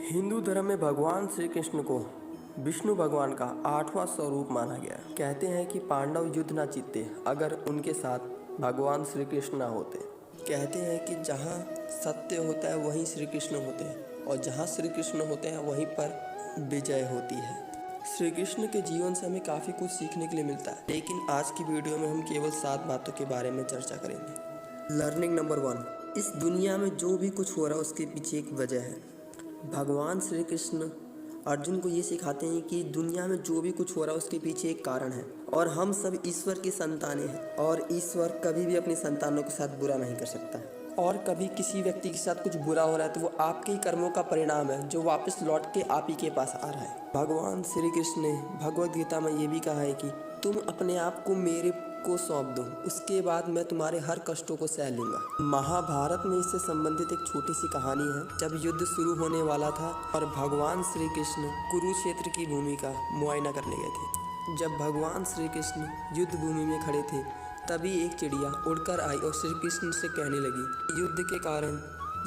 हिंदू धर्म में भगवान श्री कृष्ण को विष्णु भगवान का 8वां स्वरूप माना गया। कहते हैं कि पांडव युद्ध न जीतते अगर उनके साथ भगवान श्री कृष्ण ना होते। कहते हैं कि जहाँ सत्य होता है वहीं श्री कृष्ण होते हैं और जहाँ श्री कृष्ण होते हैं वहीं पर विजय होती है। श्री कृष्ण के जीवन से हमें काफ़ी कुछ सीखने के लिए मिलता है, लेकिन आज की वीडियो में हम केवल 7 बातों के बारे में चर्चा करेंगे। लर्निंग नंबर 1, इस दुनिया में जो भी कुछ हो रहा है उसके पीछे एक वजह है। भगवान श्री कृष्ण अर्जुन को ये सिखाते हैं कि दुनिया में जो भी कुछ हो रहा है उसके पीछे एक कारण है और हम सब ईश्वर की संतानें हैं और ईश्वर कभी भी अपनी संतानों के साथ बुरा नहीं कर सकता। और कभी किसी व्यक्ति के साथ कुछ बुरा हो रहा है तो वो आपके ही कर्मों का परिणाम है जो वापस लौट के आप ही के पास आ रहा है। भगवान श्री कृष्ण ने भगवद गीता में ये भी कहा है कि तुम अपने आप को मेरे को सौंप दो, उसके बाद मैं तुम्हारे हर कष्टों को सह लूंगा। महाभारत में इससे संबंधित एक छोटी सी कहानी है। जब युद्ध शुरू होने वाला था और भगवान श्री कृष्ण कुरुक्षेत्र की भूमि का मुआयना करने गए थे। जब भगवान श्री कृष्ण युद्ध भूमि में खड़े थे तभी एक चिड़िया उड़कर आई और श्री कृष्ण से कहने लगी, युद्ध के कारण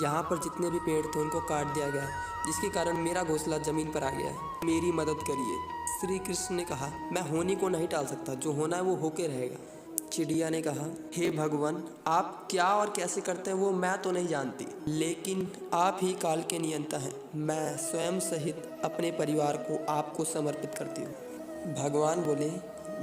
यहाँ पर जितने भी पेड़ थे उनको काट दिया गया, जिसके कारण मेरा घोंसला जमीन पर आ गया है, मेरी मदद करिए। श्री कृष्ण ने कहा, मैं होने को नहीं टाल सकता, जो होना है वो होके रहेगा। चिड़िया ने कहा, हे भगवान, आप क्या और कैसे करते हैं वो मैं तो नहीं जानती, लेकिन आप ही काल के नियंता हैं। मैं स्वयं सहित अपने परिवार को आपको समर्पित करती हूँ। भगवान बोले,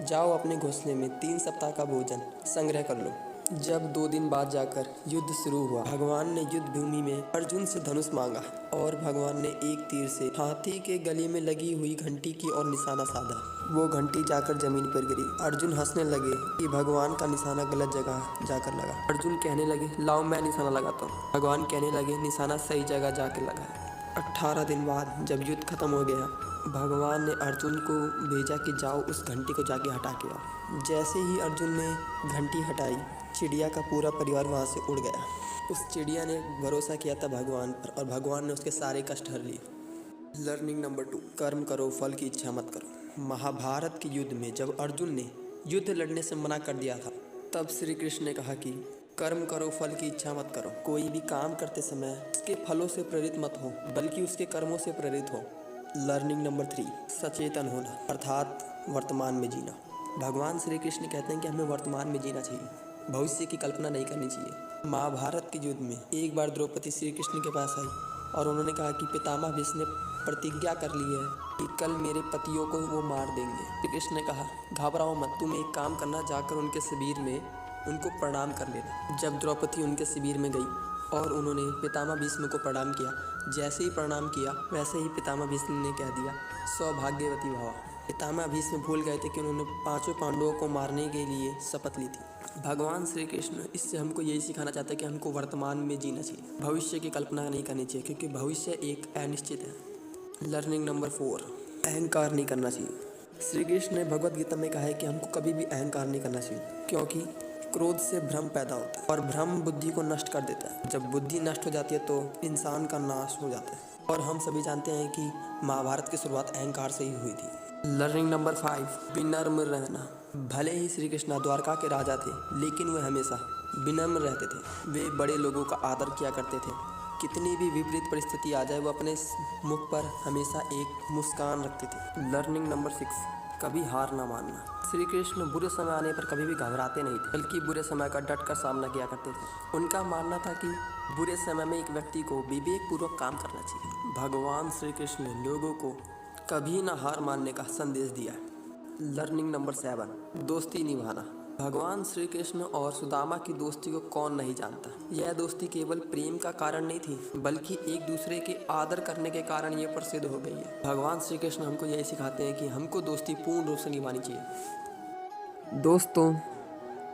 जाओ अपने घोंसले में 3 सप्ताह का भोजन संग्रह कर लो। जब 2 दिन बाद जाकर युद्ध शुरू हुआ, भगवान ने युद्ध भूमि में अर्जुन से धनुष मांगा और भगवान ने एक तीर से हाथी के गले में लगी हुई घंटी की ओर निशाना साधा। वो घंटी जाकर जमीन पर गिरी। अर्जुन हंसने लगे कि भगवान का निशाना गलत जगह जाकर लगा। अर्जुन कहने लगे, लाओ मैं निशाना लगाता हूँ। भगवान कहने लगे, निशाना सही जगह जाकर लगा। 18 दिन बाद जब युद्ध खत्म हो गया, भगवान ने अर्जुन को भेजा कि जाओ उस घंटी को जाके हटा के आओ। जैसे ही अर्जुन ने घंटी हटाई, चिड़िया का पूरा परिवार वहाँ से उड़ गया। उस चिड़िया ने भरोसा किया था भगवान पर और भगवान ने उसके सारे कष्ट हर लिए। लर्निंग नंबर 2, कर्म करो, फल की इच्छा मत करो। महाभारत के युद्ध में जब अर्जुन ने युद्ध लड़ने से मना कर दिया था, तब श्री कृष्ण ने कहा कि कर्म करो, फल की इच्छा मत करो। कोई भी काम करते समय उसके फलों से प्रेरित मत हो, बल्कि उसके कर्मों से प्रेरित हो। लर्निंग नंबर 3, सचेतन होना अर्थात वर्तमान में जीना। भगवान श्री कृष्ण कहते हैं कि हमें वर्तमान में जीना चाहिए, भविष्य की कल्पना नहीं करनी चाहिए। महाभारत के युद्ध में एक बार द्रौपदी श्री कृष्ण के पास आई और उन्होंने कहा कि पितामह भीष्म ने प्रतिज्ञा कर ली है कि कल मेरे पतियों को वो मार देंगे। श्री कृष्ण ने कहा, घबराओ मत, तुम एक काम करना, जाकर उनके शिविर में उनको प्रणाम कर लेना। जब द्रौपदी उनके शिविर में गई और उन्होंने पितामह भीष्म को प्रणाम किया, जैसे ही प्रणाम किया वैसे ही पितामह भीष्म ने कह दिया, सौभाग्यवती भव। पितामह भीष्म भूल गए थे कि उन्होंने 5 पांडवों को मारने के लिए शपथ ली थी। भगवान श्री कृष्ण इससे हमको यही सिखाना चाहते हैं कि हमको वर्तमान में जीना चाहिए, भविष्य की कल्पना नहीं करनी चाहिए, क्योंकि भविष्य एक अनिश्चित है। लर्निंग नंबर 4, अहंकार नहीं करना चाहिए। श्री कृष्ण ने भगवद गीता में कहा है कि हमको कभी भी अहंकार नहीं करना चाहिए, क्योंकि क्रोध से भ्रम पैदा होता है और भ्रम बुद्धि को नष्ट कर देता है। जब बुद्धि नष्ट हो जाती है तो इंसान का नाश हो जाता है। और हम सभी जानते हैं कि महाभारत की शुरुआत अहंकार से ही हुई थी। लर्निंग नंबर 5, विनम्र रहना। भले ही श्री कृष्ण द्वारका के राजा थे, लेकिन वे हमेशा विनम्र रहते थे। वे बड़े लोगों का आदर किया करते थे। कितनी भी विपरीत परिस्थिति आ जाए, वो अपने मुख पर हमेशा एक मुस्कान रखते थे। लर्निंग नंबर 6, कभी हार ना मानना। श्री कृष्ण बुरे समय आने पर कभी भी घबराते नहीं थे, बल्कि बुरे समय का डट कर सामना किया करते थे। उनका मानना था कि बुरे समय में एक व्यक्ति को विवेकपूर्वक काम करना चाहिए। भगवान श्री कृष्ण ने लोगों को कभी ना हार मानने का संदेश दिया। लर्निंग नंबर 7, दोस्ती निभाना। भगवान श्री कृष्ण और सुदामा की दोस्ती को कौन नहीं जानता। यह दोस्ती केवल प्रेम का कारण नहीं थी, बल्कि एक दूसरे के आदर करने के कारण ये प्रसिद्ध हो गई है। भगवान श्री कृष्ण हमको यही सिखाते हैं कि हमको दोस्ती पूर्ण रूप से निभानी चाहिए। दोस्तों,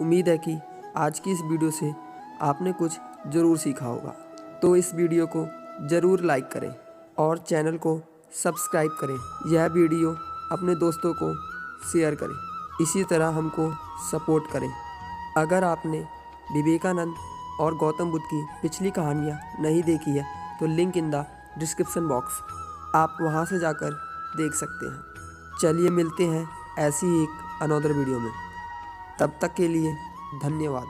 उम्मीद है कि आज की इस वीडियो से आपने कुछ ज़रूर सीखा होगा, तो इस वीडियो को ज़रूर लाइक करें और चैनल को सब्सक्राइब करें। यह वीडियो अपने दोस्तों को शेयर करें, इसी तरह हमको सपोर्ट करें। अगर आपने विवेकानंद और गौतम बुद्ध की पिछली कहानियाँ नहीं देखी है तो link in the description box, आप वहाँ से जाकर देख सकते हैं। चलिए मिलते हैं ऐसी ही एक अनदर वीडियो में, तब तक के लिए धन्यवाद।